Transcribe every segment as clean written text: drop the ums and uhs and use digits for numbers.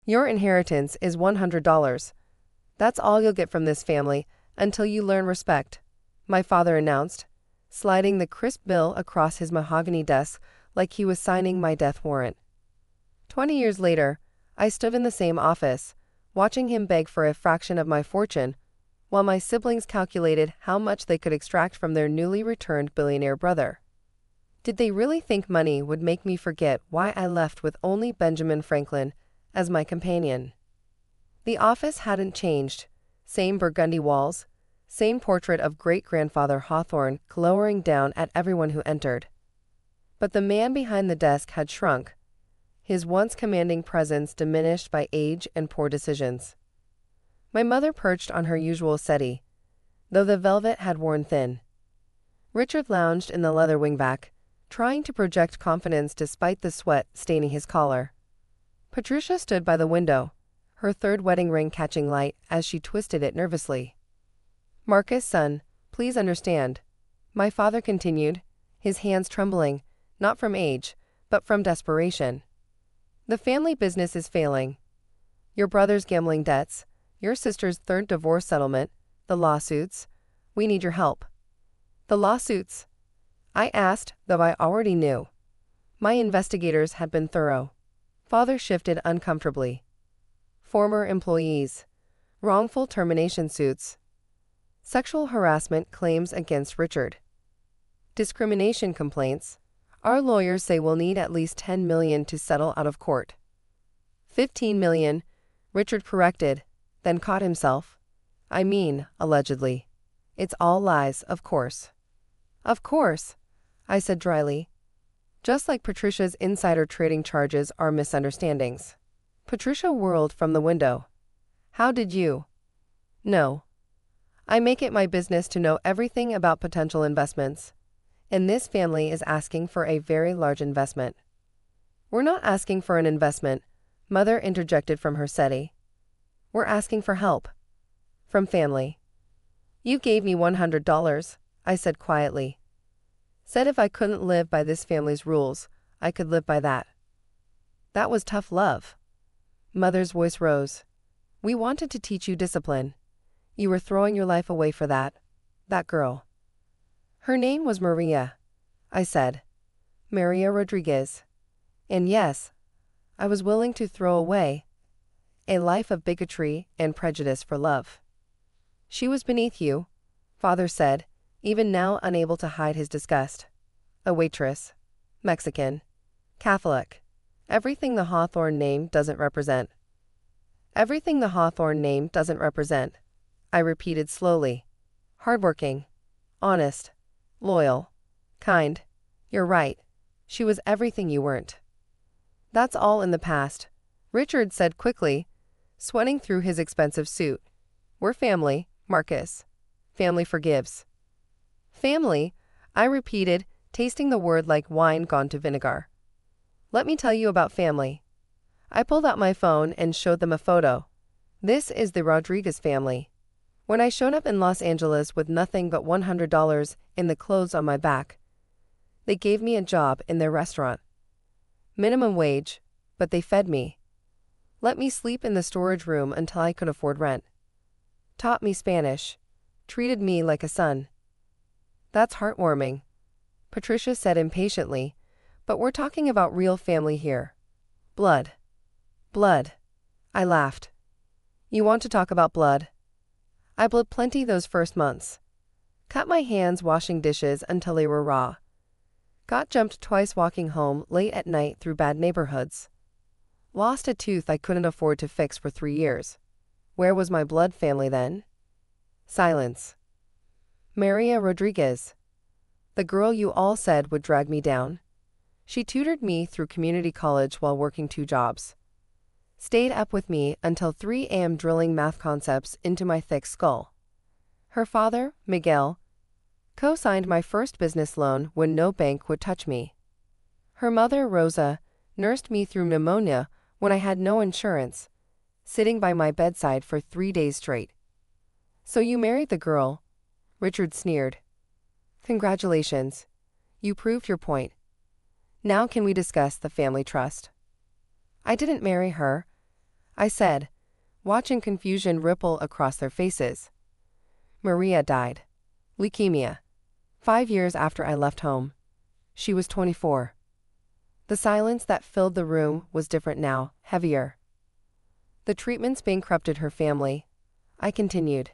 Your inheritance is $100. That's all you'll get from this family until you learn respect, my father announced, sliding the crisp bill across his mahogany desk like he was signing my death warrant. 20 years later, I stood in the same office, watching him beg for a fraction of my fortune, while my siblings calculated how much they could extract from their newly returned billionaire brother. Did they really think money would make me forget why I left with only Benjamin Franklin as my companion? The office hadn't changed. Same burgundy walls, same portrait of great-grandfather Hawthorne glowering down at everyone who entered. But the man behind the desk had shrunk, his once commanding presence diminished by age and poor decisions. My mother perched on her usual settee, though the velvet had worn thin. Richard lounged in the leather wingback, trying to project confidence despite the sweat staining his collar. Patricia stood by the window, her third wedding ring catching light as she twisted it nervously. "Marcus, son, please understand," my father continued, his hands trembling, not from age, but from desperation. "The family business is failing. Your brother's gambling debts, your sister's third divorce settlement, the lawsuits. We need your help." "The lawsuits?" I asked, though I already knew. My investigators had been thorough. Father shifted uncomfortably. "Former employees. Wrongful termination suits. Sexual harassment claims against Richard. Discrimination complaints. Our lawyers say we'll need at least $10 million to settle out of court." $15 million, Richard corrected, then caught himself. "I mean, allegedly. It's all lies, of course." "Of course," I said dryly. "Just like Patricia's insider trading charges are misunderstandings." Patricia whirled from the window. "How did you know? I make it my business to know everything about potential investments. And this family is asking for a very large investment." "We're not asking for an investment," Mother interjected from her settee. "We're asking for help. From family." "You gave me $100, I said quietly. "Said if I couldn't live by this family's rules, I could live by that." "That was tough love." Mother's voice rose. "We wanted to teach you discipline. You were throwing your life away for that girl." "Her name was Maria," I said. "Maria Rodriguez. And yes, I was willing to throw away a life of bigotry and prejudice for love." "She was beneath you," Father said, even now unable to hide his disgust. "A waitress. Mexican. Catholic. Everything the Hawthorne name doesn't represent." "Everything the Hawthorne name doesn't represent," I repeated slowly. "Hardworking. Honest. Loyal. Kind. You're right. She was everything you weren't." "That's all in the past," Richard said quickly, sweating through his expensive suit. "We're family, Marcus. Family forgives." "Family," I repeated, tasting the word like wine gone to vinegar. "Let me tell you about family." I pulled out my phone and showed them a photo. "This is the Rodriguez family. When I showed up in Los Angeles with nothing but $100 in the clothes on my back, they gave me a job in their restaurant. Minimum wage, but they fed me. Let me sleep in the storage room until I could afford rent. Taught me Spanish. Treated me like a son." "That's heartwarming," Patricia said impatiently, "but we're talking about real family here. Blood." "Blood," I laughed. "You want to talk about blood?" I bled plenty those first months. Cut my hands washing dishes until they were raw. Got jumped twice walking home late at night through bad neighborhoods. Lost a tooth I couldn't afford to fix for 3 years. Where was my blood family then? Silence. "Maria Rodriguez. The girl you all said would drag me down. She tutored me through community college while working 2 jobs. Stayed up with me until 3 a.m. drilling math concepts into my thick skull. Her father, Miguel, co-signed my first business loan when no bank would touch me. Her mother, Rosa, nursed me through pneumonia when I had no insurance, sitting by my bedside for 3 days straight." "So you married the girl?" Richard sneered. "Congratulations. You proved your point. Now can we discuss the family trust?" "I didn't marry her. I said, watching confusion ripple across their faces. Maria died. Leukemia. 5 years after I left home. She was 24. The silence that filled the room was different now, heavier. The treatments bankrupted her family. I continued.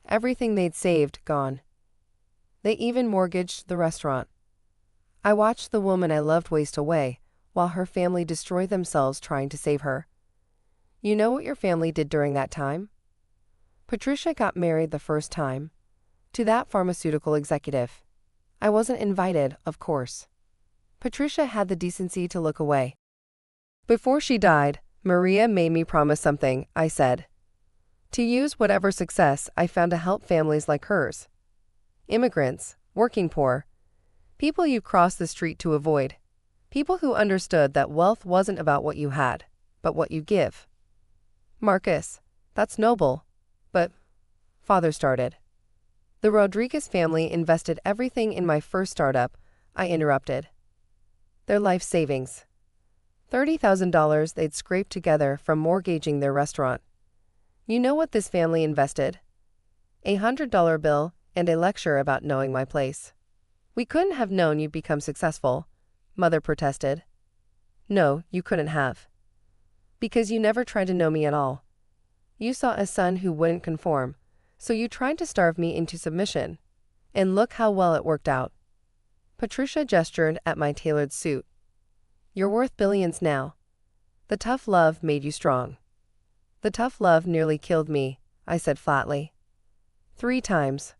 Everything they'd saved, gone. They even mortgaged the restaurant. I watched the woman I loved waste away, while her family destroyed themselves trying to save her. You know what your family did during that time? Patricia got married the first time. To that pharmaceutical executive. I wasn't invited, of course. Patricia had the decency to look away. Before she died, Maria made me promise something, I said. To use whatever success I found to help families like hers. Immigrants, working poor. People you crossed the street to avoid. People who understood that wealth wasn't about what you had, but what you give. Marcus, that's noble. But, Father started. The Rodriguez family invested everything in my first startup, I interrupted. Their life savings. $30,000 they'd scraped together from mortgaging their restaurant. You know what this family invested? A $100 bill and a lecture about knowing my place. We couldn't have known you'd become successful, Mother protested. No, you couldn't have. Because you never tried to know me at all. You saw a son who wouldn't conform, so you tried to starve me into submission. And look how well it worked out. Patricia gestured at my tailored suit. You're worth billions now. The tough love made you strong. The tough love nearly killed me, I said flatly. 3 times.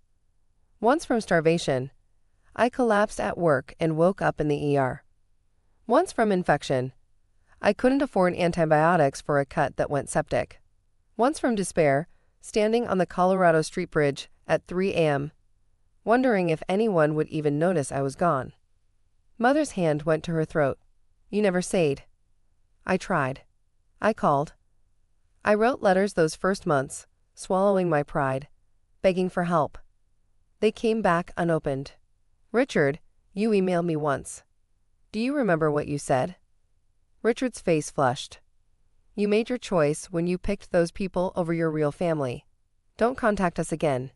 Once from starvation. I collapsed at work and woke up in the ER. Once from infection. I couldn't afford antibiotics for a cut that went septic. Once from despair, standing on the Colorado Street Bridge at 3 a.m., wondering if anyone would even notice I was gone. Mother's hand went to her throat. You never said. I tried. I called. I wrote letters those first months, swallowing my pride, begging for help. They came back unopened. Richard, you emailed me once. Do you remember what you said? Richard's face flushed. You made your choice when you picked those people over your real family. Don't contact us again.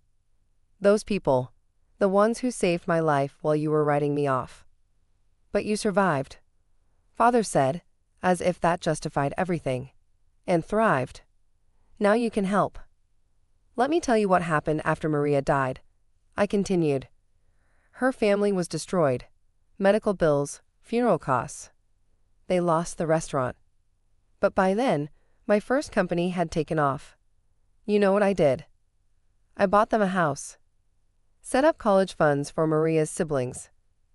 Those people. The ones who saved my life while you were writing me off. But you survived. Father said, as if that justified everything. And thrived. Now you can help. Let me tell you what happened after Maria died. I continued. Her family was destroyed. Medical bills, funeral costs. They lost the restaurant. But by then, my first company had taken off. You know what I did? I bought them a house. Set up college funds for Maria's siblings.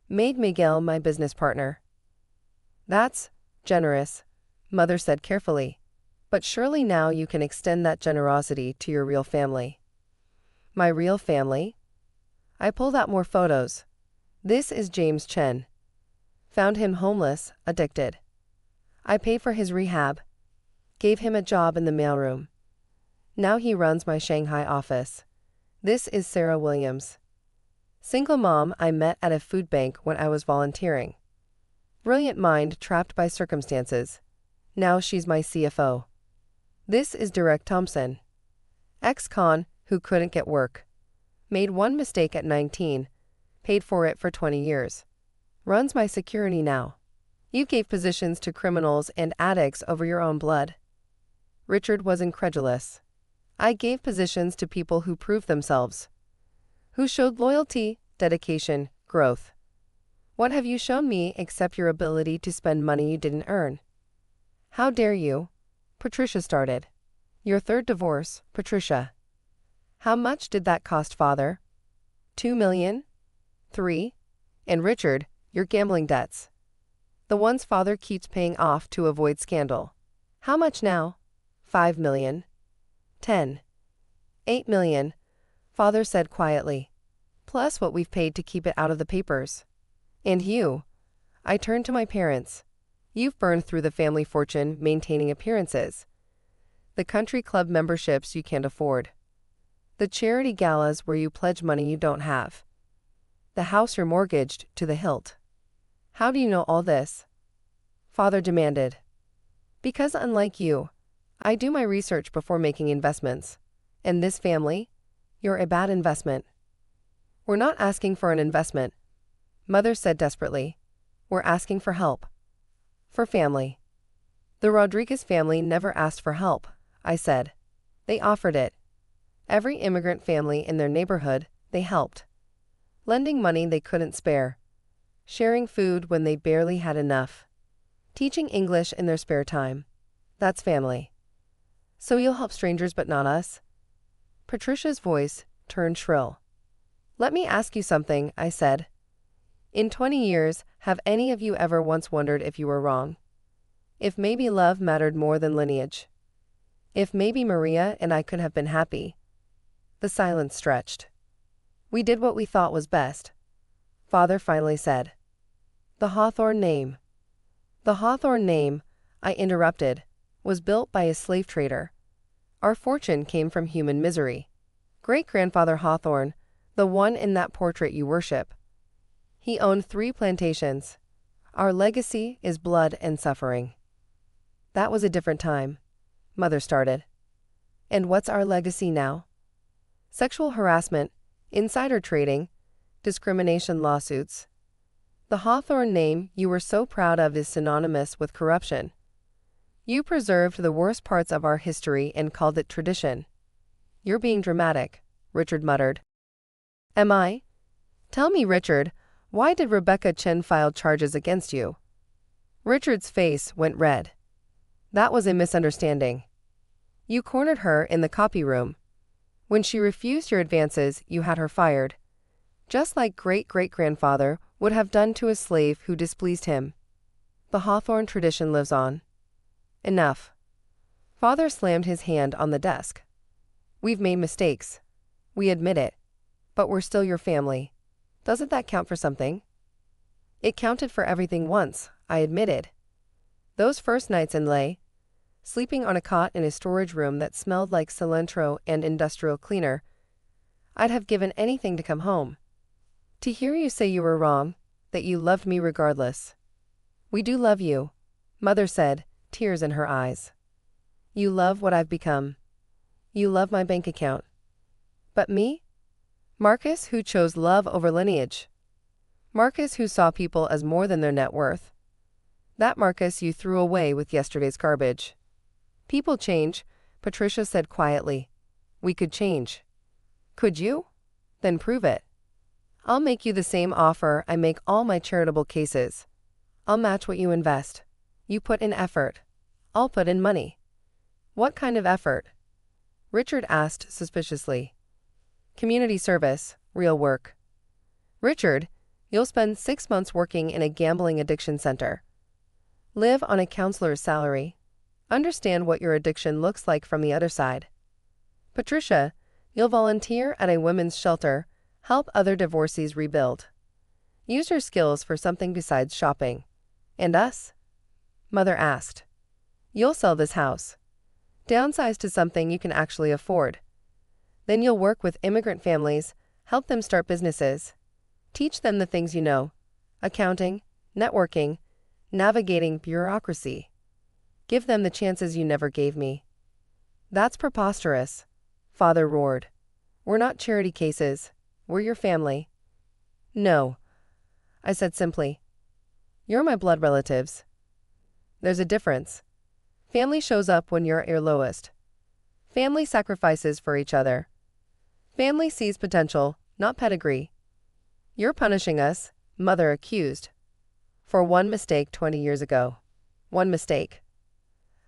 Made Miguel my business partner. That's generous, Mother said carefully. But surely now you can extend that generosity to your real family. My real family? I pulled out more photos. This is James Chen. Found him homeless, addicted. I paid for his rehab. Gave him a job in the mailroom. Now he runs my Shanghai office. This is Sarah Williams. Single mom I met at a food bank when I was volunteering. Brilliant mind trapped by circumstances. Now she's my CFO. This is Derek Thompson. Ex-con who couldn't get work. Made one mistake at 19. Paid for it for 20 years. Runs my security now. You gave positions to criminals and addicts over your own blood. Richard was incredulous. I gave positions to people who proved themselves. Who showed loyalty, dedication, growth. What have you shown me except your ability to spend money you didn't earn? How dare you? Patricia started. Your third divorce, Patricia. How much did that cost, Father? 2 million? 3? And Richard, your gambling debts. The ones Father keeps paying off to avoid scandal. How much now? 5 million. 10. 8 million, Father said quietly. Plus what we've paid to keep it out of the papers. And you. I turned to my parents. You've burned through the family fortune maintaining appearances. The country club memberships you can't afford. The charity galas where you pledge money you don't have. The house you're mortgaged to the hilt. How do you know all this? Father demanded. Because unlike you, I do my research before making investments. And this family? You're a bad investment. We're not asking for an investment, Mother said desperately. We're asking for help. For family. The Rodriguez family never asked for help, I said. They offered it. Every immigrant family in their neighborhood, they helped. Lending money they couldn't spare. Sharing food when they barely had enough. Teaching English in their spare time. That's family. So you'll help strangers but not us? Patricia's voice turned shrill. Let me ask you something, I said. In 20 years, have any of you ever once wondered if you were wrong? If maybe love mattered more than lineage? If maybe Maria and I could have been happy? The silence stretched. We did what we thought was best, Father finally said. The Hawthorne name. The Hawthorne name, I interrupted, was built by a slave trader. Our fortune came from human misery. Great-grandfather Hawthorne, the one in that portrait you worship. He owned 3 plantations. Our legacy is blood and suffering. That was a different time, Mother started. And what's our legacy now? Sexual harassment, insider trading, discrimination lawsuits. The Hawthorne name you were so proud of is synonymous with corruption. You preserved the worst parts of our history and called it tradition. You're being dramatic, Richard muttered. Am I? Tell me, Richard, why did Rebecca Chen file charges against you? Richard's face went red. That was a misunderstanding. You cornered her in the copy room. When she refused your advances, you had her fired. Just like great-great-grandfather would have done to a slave who displeased him. The Hawthorne tradition lives on. Enough. Father slammed his hand on the desk. We've made mistakes. We admit it. But we're still your family. Doesn't that count for something? It counted for everything once, I admitted. Those first nights in Leh, sleeping on a cot in a storage room that smelled like cilantro and industrial cleaner, I'd have given anything to come home. To hear you say you were wrong, that you loved me regardless. We do love you, Mother said, tears in her eyes. You love what I've become. You love my bank account. But me? Marcus, who chose love over lineage. Marcus, who saw people as more than their net worth. That Marcus you threw away with yesterday's garbage. People change, Patricia said quietly. We could change. Could you? Then prove it. I'll make you the same offer I make all my charitable cases. I'll match what you invest. You put in effort. I'll put in money. What kind of effort? Richard asked suspiciously. Community service, real work. Richard, you'll spend 6 months working in a gambling addiction center. Live on a counselor's salary. Understand what your addiction looks like from the other side. Patricia, you'll volunteer at a women's shelter, help other divorcees rebuild. Use your skills for something besides shopping. And us? Mother asked. You'll sell this house. Downsize to something you can actually afford. Then you'll work with immigrant families, help them start businesses. Teach them the things you know. Accounting, networking, navigating bureaucracy. Give them the chances you never gave me. That's preposterous, Father roared. We're not charity cases. We're your family. No, I said simply. You're my blood relatives. There's a difference. Family shows up when you're at your lowest. Family sacrifices for each other. Family sees potential, not pedigree. You're punishing us, Mother accused. For one mistake 20 years ago. One mistake.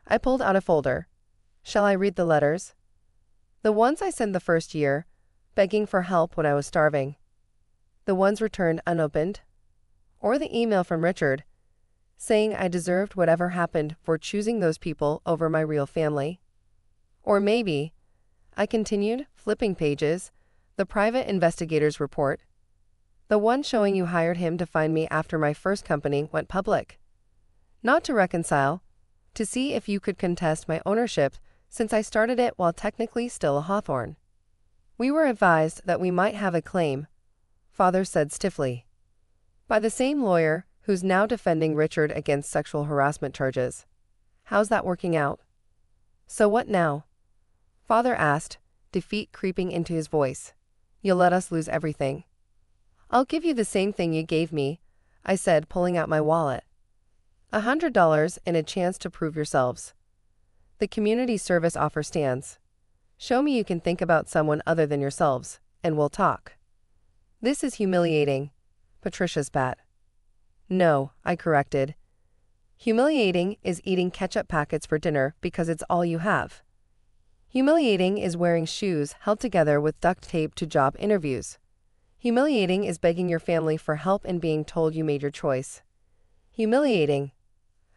I pulled out a folder. Shall I read the letters? The ones I sent the first year, begging for help when I was starving. The ones returned unopened. Or the email from Richard, saying I deserved whatever happened for choosing those people over my real family. Or maybe, I continued, flipping pages, the private investigator's report. The one showing you hired him to find me after my first company went public. Not to reconcile, to see if you could contest my ownership since I started it while technically still a Hawthorne. We were advised that we might have a claim, Father said stiffly. By the same lawyer who's now defending Richard against sexual harassment charges. How's that working out? So what now? Father asked, defeat creeping into his voice. You'll let us lose everything. I'll give you the same thing you gave me, I said, pulling out my wallet. $100 and a chance to prove yourselves. The community service offer stands. Show me you can think about someone other than yourselves, and we'll talk. This is humiliating, Patricia spat. No, I corrected. Humiliating is eating ketchup packets for dinner because it's all you have. Humiliating is wearing shoes held together with duct tape to job interviews. Humiliating is begging your family for help and being told you made your choice. Humiliating,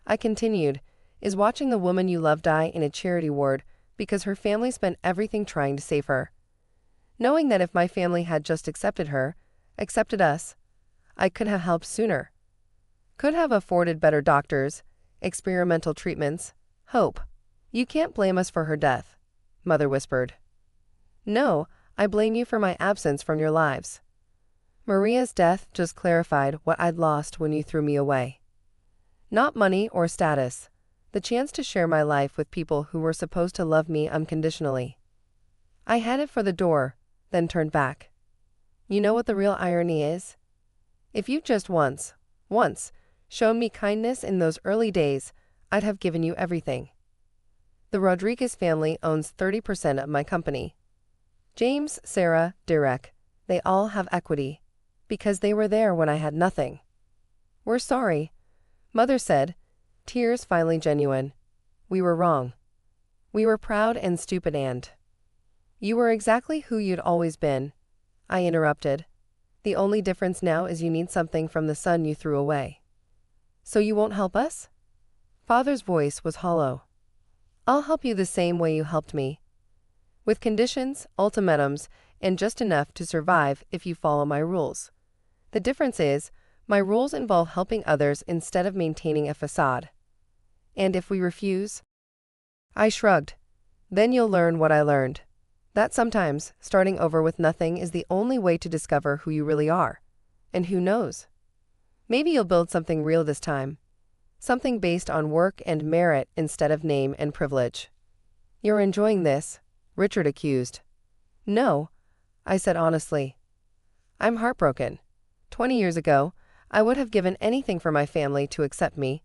I continued, is watching the woman you love die in a charity ward because her family spent everything trying to save her. Knowing that if my family had just accepted her, accepted us, I could have helped sooner. Could have afforded better doctors, experimental treatments, hope. You can't blame us for her death, Mother whispered. No, I blame you for my absence from your lives. Maria's death just clarified what I'd lost when you threw me away. Not money or status, the chance to share my life with people who were supposed to love me unconditionally. I headed for the door, then turned back. You know what the real irony is? If you just once, shown me kindness in those early days, I'd have given you everything. The Rodriguez family owns 30% of my company. James, Sarah, Derek, they all have equity, because they were there when I had nothing. We're sorry, Mother said, tears finally genuine. We were wrong. We were proud and stupid and... You were exactly who you'd always been, I interrupted. The only difference now is you need something from the son you threw away. So you won't help us? Father's voice was hollow. I'll help you the same way you helped me. With conditions, ultimatums, and just enough to survive if you follow my rules. The difference is, my rules involve helping others instead of maintaining a facade. And if we refuse? I shrugged. Then you'll learn what I learned. That sometimes, starting over with nothing is the only way to discover who you really are. And who knows? Maybe you'll build something real this time. Something based on work and merit instead of name and privilege. You're enjoying this, Richard accused. No, I said honestly. I'm heartbroken. 20 years ago, I would have given anything for my family to accept me.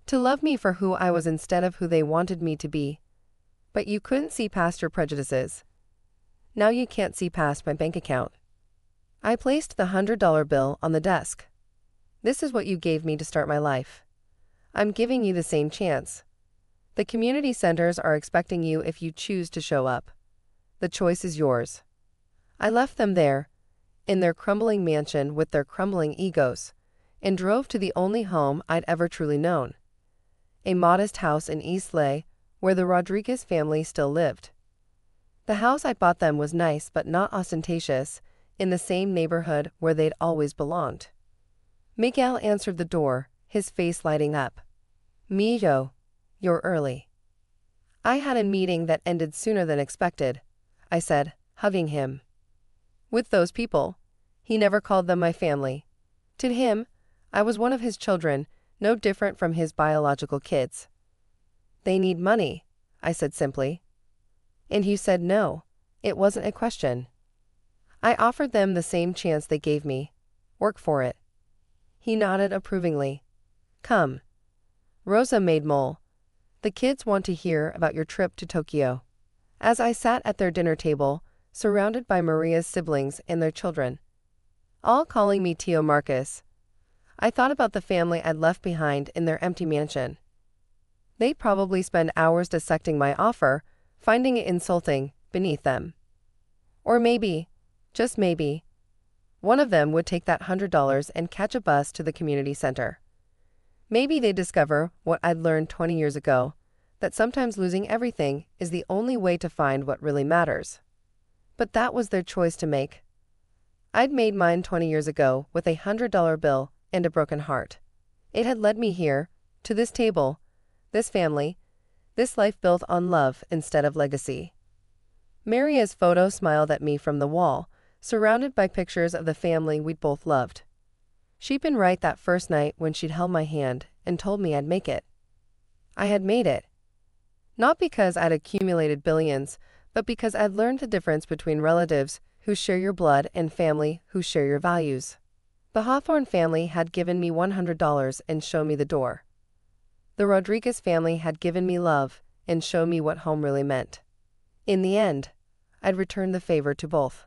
To love me for who I was instead of who they wanted me to be. But you couldn't see past your prejudices. Now you can't see past my bank account. I placed the $100 bill on the desk. This is what you gave me to start my life. I'm giving you the same chance. The community centers are expecting you if you choose to show up. The choice is yours. I left them there, in their crumbling mansion with their crumbling egos, and drove to the only home I'd ever truly known. A modest house in East Leigh, where the Rodriguez family still lived. The house I bought them was nice but not ostentatious, in the same neighborhood where they'd always belonged. Miguel answered the door, his face lighting up. Mijo, you're early. I had a meeting that ended sooner than expected, I said, hugging him. With those people. He never called them my family. To him, I was one of his children, no different from his biological kids. They need money, I said simply. And you said no. It wasn't a question. I offered them the same chance they gave me. Work for it. He nodded approvingly. Come. Rosa made mole. The kids want to hear about your trip to Tokyo. As I sat at their dinner table, surrounded by Maria's siblings and their children, all calling me Tio Marcus, I thought about the family I'd left behind in their empty mansion. They'd probably spend hours dissecting my offer, finding it insulting, beneath them. Or maybe, just maybe, one of them would take that $100 and catch a bus to the community center. Maybe they'd discover what I'd learned 20 years ago, that sometimes losing everything is the only way to find what really matters. But that was their choice to make. I'd made mine 20 years ago with a $100 bill and a broken heart. It had led me here, to this table, this family, this life built on love instead of legacy. Maria's photo smiled at me from the wall, surrounded by pictures of the family we'd both loved. She'd been right that first night when she'd held my hand and told me I'd make it. I had made it. Not because I'd accumulated billions, but because I'd learned the difference between relatives who share your blood and family who share your values. The Hawthorne family had given me $100 and shown me the door. The Rodriguez family had given me love and shown me what home really meant. In the end, I'd returned the favor to both.